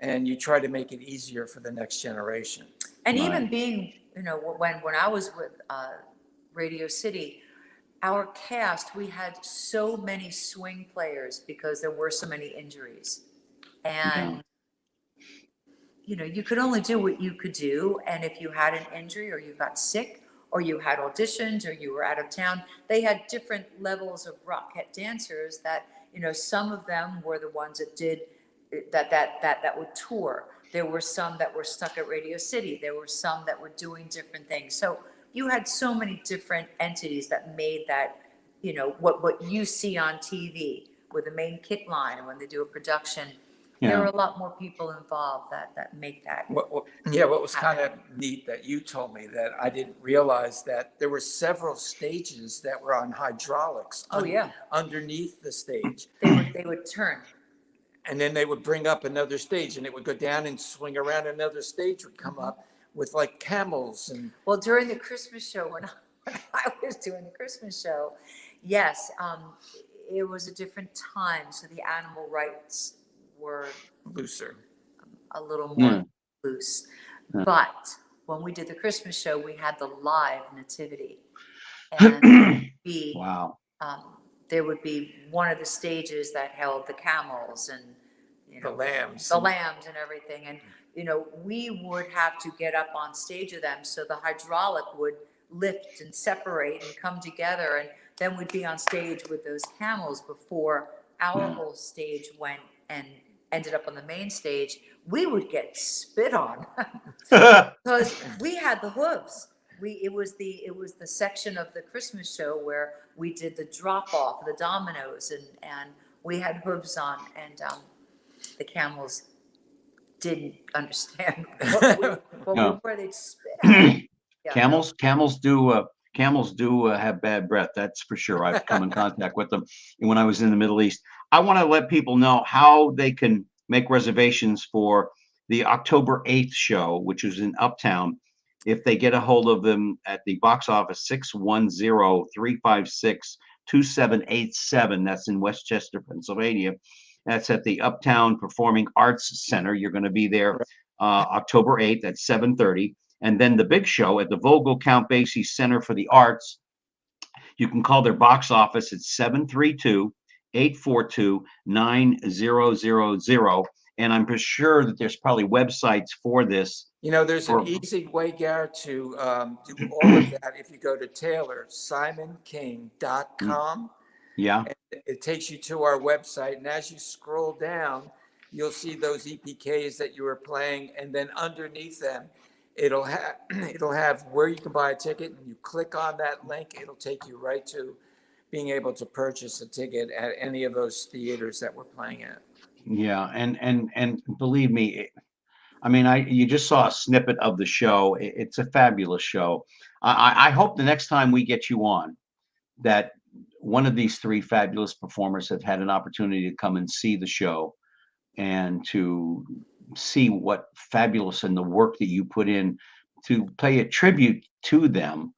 and you try to make it easier for the next generation. And even being, you know, when I was with Radio City, our cast, we had so many swing players because there were so many injuries. And, you know, you could only do what you could do. And if you had an injury or you got sick or you had auditions or you were out of town, they had different levels of Rockette dancers that, you know, some of them were the ones that did that would tour. There were some that were stuck at Radio City. There were some that were doing different things. So you had so many different entities that made that, you know, what you see on TV with the main kick line and when they do a production. There are a lot more people involved that make that. What was kind of neat that you told me that I didn't realize that there were several stages that were on hydraulics. Underneath the stage. They would turn. And then they would bring up another stage and it would go down and swing around. Another stage would come up with like camels. And well, during the Christmas show, when I was doing the Christmas show, yes, it was a different time. So the animal rights were Looser. a little more Yeah. loose. Yeah. But when we did the Christmas show, we had the live nativity, and Wow. there would be one of the stages that held the camels and The lambs. and everything. And we would have to get up on stage with them, so the hydraulic would lift and separate and come together, and then we'd be on stage with those camels before our whole stage went and ended up on the main stage. We would get spit on because we had the hooves. It was the section of the Christmas show where we did the drop off, the dominoes, and we had hooves on, and the camels didn't understand what we were. They'd spit out. Yeah, Camels do have bad breath. That's for sure. I've come in contact with them when I was in the Middle East. I want to let people know how they can make reservations for the October 8th show, which is in Uptown. If they get a hold of them at the box office, 610-356-2787. That's in Westchester, Pennsylvania. That's at the Uptown Performing Arts Center. You're going to be there October 8th at 7:30. And then the big show at the Vogel Count Basie Center for the Arts. You can call their box office at 732-842-9000. And I'm sure that there's probably websites for this. There's an easy way, Garrett, to do all of that. If you go to TaylorSimonKing.com, it takes you to our website. And as you scroll down, you'll see those EPKs that you were playing. And then underneath them, it'll have where you can buy a ticket. And you click on that link, it'll take you right to being able to purchase a ticket at any of those theaters that we're playing at. Yeah, and believe me, you just saw a snippet of the show. It's a fabulous show. I hope the next time we get you on, that one of these three fabulous performers have had an opportunity to come and see the show and to see what fabulous and the work that you put in to pay a tribute to them,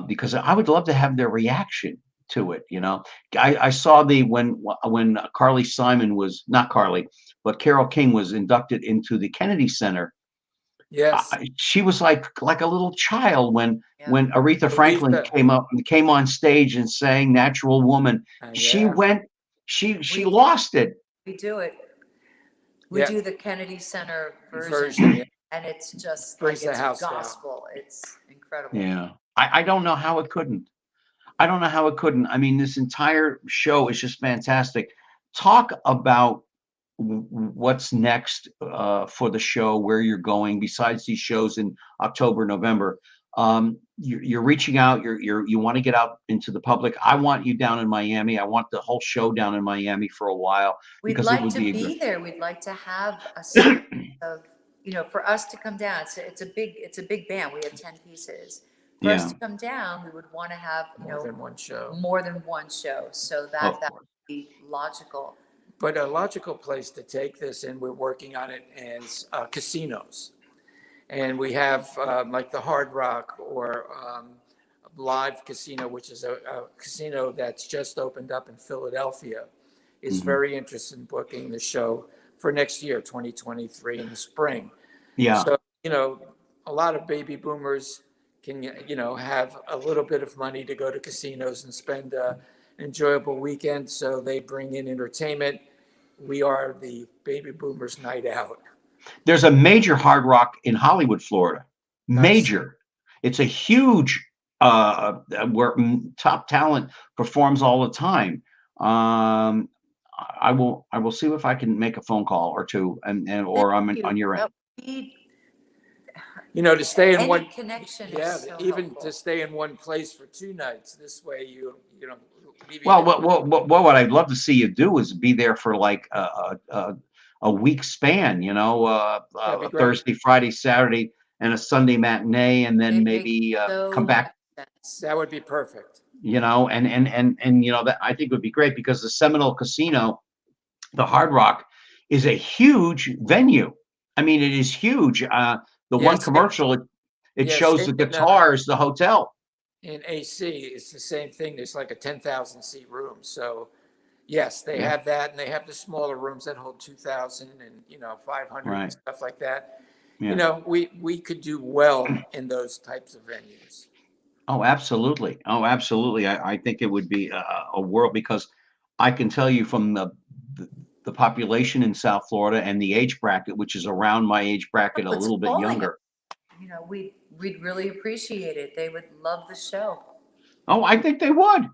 because I would love to have their reaction to it. I saw when Carly Simon was not Carly, but Carole King was inducted into the Kennedy Center. Yes, she was like a little child when Aretha Franklin came on stage and sang "Natural Woman." She lost it. We do it. We do the Kennedy Center version. And it's just like it's gospel. It's incredible. Yeah, I don't know how it couldn't. This entire show is just fantastic. Talk about what's next for the show, where you're going besides these shows in October, November. You're reaching out. You want to get out into the public. I want you down in Miami. I want the whole show down in Miami for a while. We'd like to be there. We'd like to have a series of, for us to come down. It's a big band. We have 10 pieces. For us to come down, we would want to have more than one show. So that would be logical. But a logical place to take this, and we're working on it, is casinos. And we have like the Hard Rock or Live Casino, which is a casino that's just opened up in Philadelphia, is very interested in booking the show for next year, 2023, in the spring. Yeah. So, a lot of baby boomers can, have a little bit of money to go to casinos and spend an enjoyable weekend. So they bring in entertainment. We are the baby boomers' night out. There's a major Hard Rock in Hollywood, Florida. Major. It's a huge where top talent performs all the time. I will see if I can make a phone call or two, or I'm on your end. To stay in one connection. Even to stay in one place for 2 nights. This way, you know. Well, what I'd love to see you do is be there for like a week span. Thursday, Friday, Saturday, and a Sunday matinee, and then maybe come back. That would be perfect. And that I think would be great, because the Seminole Casino, the Hard Rock, is a huge venue. It is huge. One commercial, it shows the guitars, the hotel. In AC, it's the same thing. There's like a 10,000 seat room. So Yes, they Yeah. have that, and they have the smaller rooms that hold 2,000 and 500 and Right. stuff like that. Yeah. We could do well in those types of venues. Oh, absolutely. Oh, absolutely. I think it would be a world, because I can tell you from the the population in South Florida and the age bracket, which is around my age bracket, a It's little bit falling. younger. We'd really appreciate it. They would love the show. Oh, I think they would.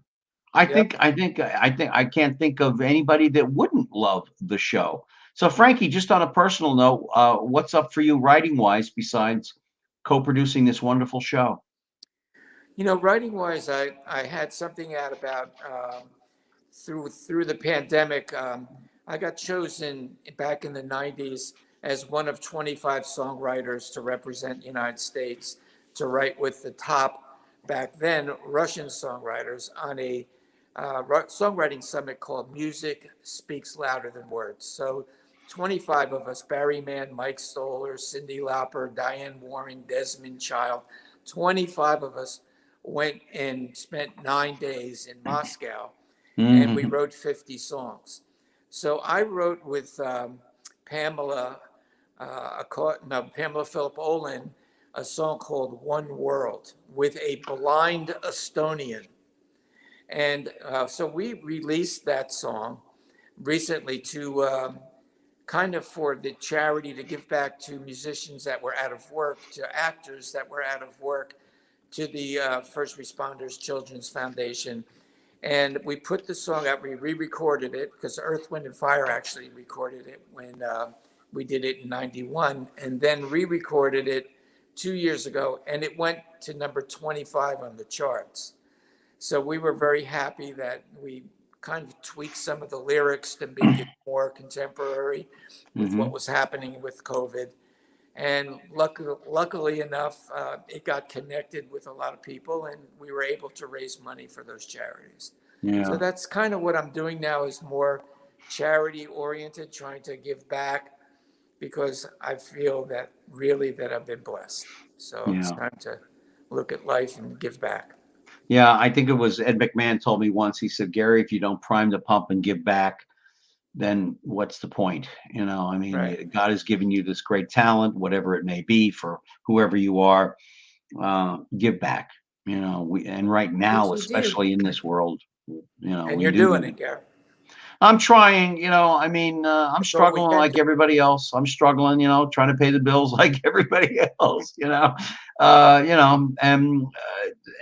Yep. I can't think of anybody that wouldn't love the show. So, Frankie, just on a personal note, what's up for you writing wise besides co-producing this wonderful show? Writing wise, I had something out about through the pandemic. I got chosen back in the 90s as one of 25 songwriters to represent the United States to write with the top, back then, Russian songwriters on a songwriting summit called Music Speaks Louder Than Words. So 25 of us, Barry Mann, Mike Stoller, Cyndi Lauper, Diane Warren, Desmond Child, 25 of us went and spent 9 days in Moscow, and we Mhm. wrote 50 songs. So I wrote with Pamela, Pamela Philip Olin, a song called One World with a blind Estonian. And so we released that song recently to kind of for the charity to give back to musicians that were out of work, to actors that were out of work, to the First Responders Children's Foundation. And we put the song out, we re-recorded it, because Earth, Wind and Fire actually recorded it when we did it in 91, and then re-recorded it 2 years ago, and it went to number 25 on the charts. So we were very happy that we kind of tweaked some of the lyrics to make it more contemporary with what Mhm. was happening with COVID. And luckily enough, it got connected with a lot of people, and we were able to raise money for those charities. So Yeah. that's kind of what I'm doing now, is more charity oriented, trying to give back, because I feel that really that I've been blessed. So it's Yeah. time to look at life and give back. Yeah, I think it was Ed McMahon told me once. He said, "Gary, if you don't prime the pump and give back, then what's the point?" I Right. mean, God has given you this great talent, whatever it may be, for whoever you are. Give back. And right Which now, you do. especially in this world, And we you're do doing need. it, Gary. I'm trying, I'm That's all we struggling can like do. everybody else. I'm struggling, trying to pay the bills like everybody else, and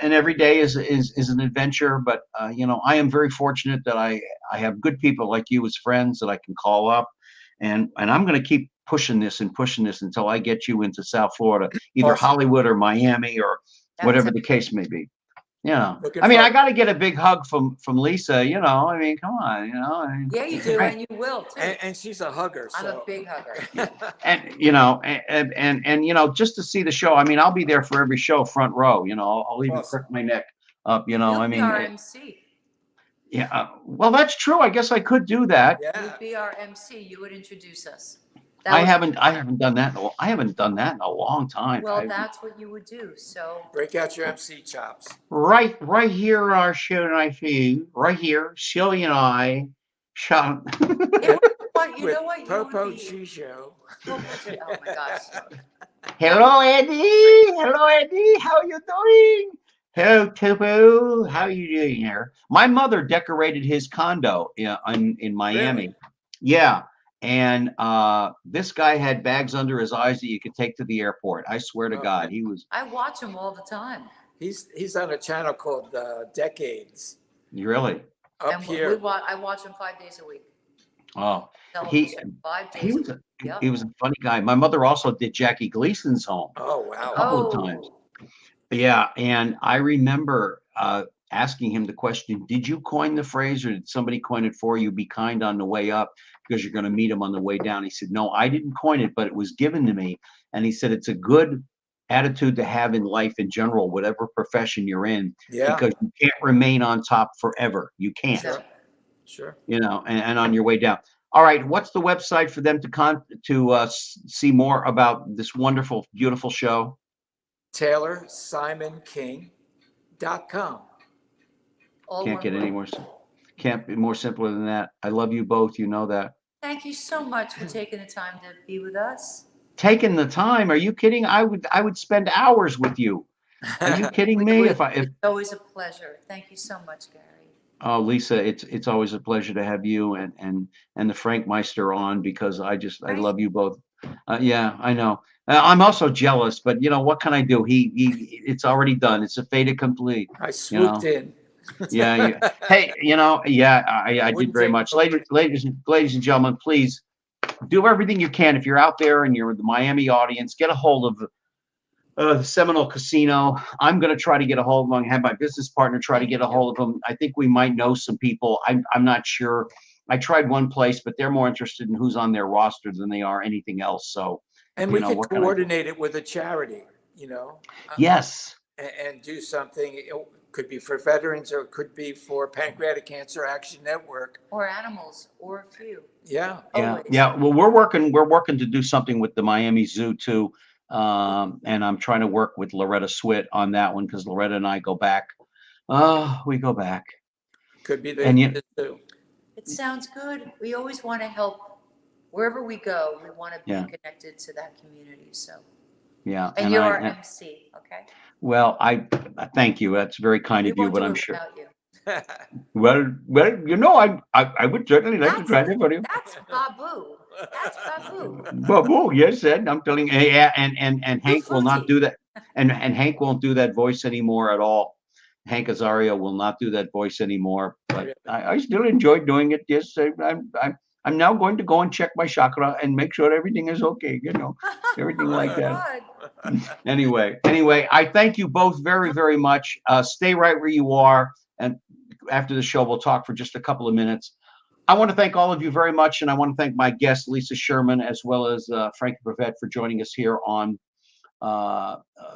every day is an adventure. But I am very fortunate that I have good people like you as friends that I can call up, and I'm going to keep pushing this and pushing this until I get you into South Florida, either Awesome. Hollywood or Miami or That's whatever the case may be. Looking I mean, I forward. got to get a big hug from Lisa. I mean, come on. Yeah, you do, Right. and you will too. And she's a hugger. I'm a So. big hugger. And just to see the show. I mean, I'll be there for every show, front row. I'll even Awesome. crick my neck up. You'll I be mean, our MC. yeah. Well, that's true. I guess I could do that. Yeah. You'd be our MC. You would introduce us. I That would haven't. be I fun. haven't done that. I haven't done that in a long time. Well, that's what you would do. So Break out your MC chops. Right here in our show tonight for you. Right here, Shelly and I. Shot. you With know what? You Popo would be. Chicho. Oh my gosh. Hello, Eddie. Hello, Eddie. How you doing? Hello, Topo. How you doing here? My mother decorated his condo in Miami. Really? Yeah. And this guy had bags under his eyes that you could take to the airport. I swear to Oh, God, man. he was. I watch him all the time. He's on a channel called Decades Really? up And here. I watch him 5 days a week. Oh, he Television, 5 he days a was week. Yep. he was a funny guy. My mother also did Jackie Gleason's home Oh, a wow. couple of times. Oh, Yeah, and I remember asking him the question, did you coin the phrase or did somebody coin it for you? Be kind on the way up because you're going to meet him on the way down. He said, no, I didn't coin it, but it was given to me. And he said, it's a good attitude to have in life in general, whatever profession you're in, Yeah. because you can't remain on top forever. You can't, Sure. Sure. and on your way down. All right, what's the website for them to see more about this wonderful, beautiful show? TaylorSimonKing.com. all Can't one get word. any more. Can't be more simpler than that. I love you both. You know that. Thank you so much for taking the time to be with us. Taking the time? Are you kidding? I would spend hours with you. Are you kidding me? If It's always a pleasure. Thank you so much, Gary. Oh, Lisa, it's always a pleasure to have you and the Frank Meister on, because I Right. love you both. Yeah, I know. I'm also jealous, but what can I do? He it's already done. It's a fait accompli. I You know. swooped in. Yeah, yeah. Hey, yeah, I did Wouldn't very take much. no Ladies and gentlemen, please do everything you can. If you're out there and you're in the Miami audience, get a hold of the Seminole Casino. I'm going to try to get a hold of them. Have my business partner try to Thank get a you. hold of them. I think we might know some people. I'm not sure. I tried one place, but they're more interested in who's on their roster than they are anything else. So, And we could what can I do? coordinate it with a charity, Yes. and do something. It could be for veterans, or it could be for Pancreatic Cancer Action Network. Or animals, or a few. Yeah. Yeah. Always. Yeah. Well, we're working to do something with the Miami Zoo too. And I'm trying to work with Loretta Swit on that one, because Loretta and I go back. We go back. Could be And the two. It sounds good. We always want to help wherever we go. We want to be Yeah. connected to that community. So, Yeah. and you're our MC, okay? Well, I thank you. That's very kind We of you, won't but do I'm it sure. without you. Well, I would certainly like to try that for you. That's Babu. That's Babu. Babu, yes, and I'm telling you, yeah, and Hank will not fruity. do that, and Hank won't do that voice anymore at all. Hank Azaria will not do that voice anymore, but I still enjoy doing it. Yes, I'm now going to go and check my chakra and make sure everything is okay. Everything Oh like my that. God. Anyway, I thank you both very, very much. Stay right where you are, and after the show, we'll talk for just a couple of minutes. I want to thank all of you very much, and I want to thank my guest, Lisa Sherman, as well as Franke Previte, for joining us here on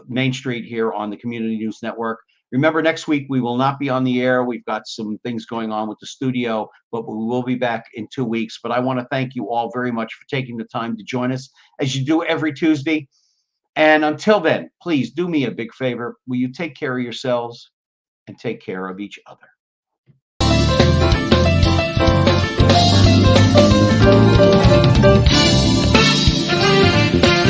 Mainstreet here on the Community News Network. Remember, next week we will not be on the air. We've got some things going on with the studio, but we will be back in 2 weeks. But I want to thank you all very much for taking the time to join us, as you do every Tuesday. And until then, please do me a big favor. Will you take care of yourselves and take care of each other?